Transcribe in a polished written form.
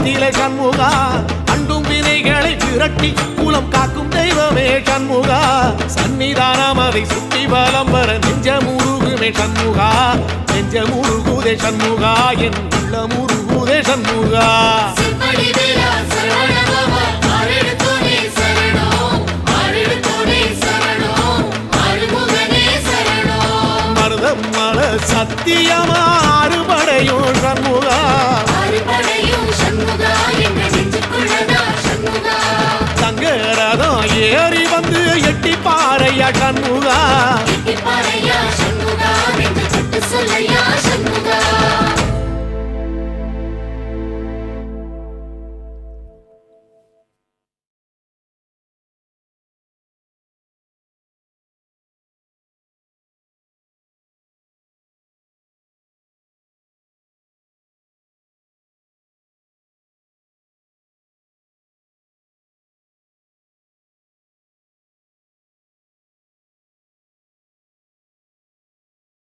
நிலை சண்முகா அண்டும் வினைகளை விரட்டி குலம் காக்கும் தெய்வமே சண்முகா சன்னிதானம் அதை சுற்றி பலம் வர நெஞ்சமுருகுமே சண்முகா நெஞ்சமுருகுதே சண்முகா என் உள்ளமுருகுதே சண்முகா மருதம் மல சத்தியமா அறுபடையும் சண்முகா தங்கரதம் ஏறி வந்து எட்டி பாறையா சண்முகா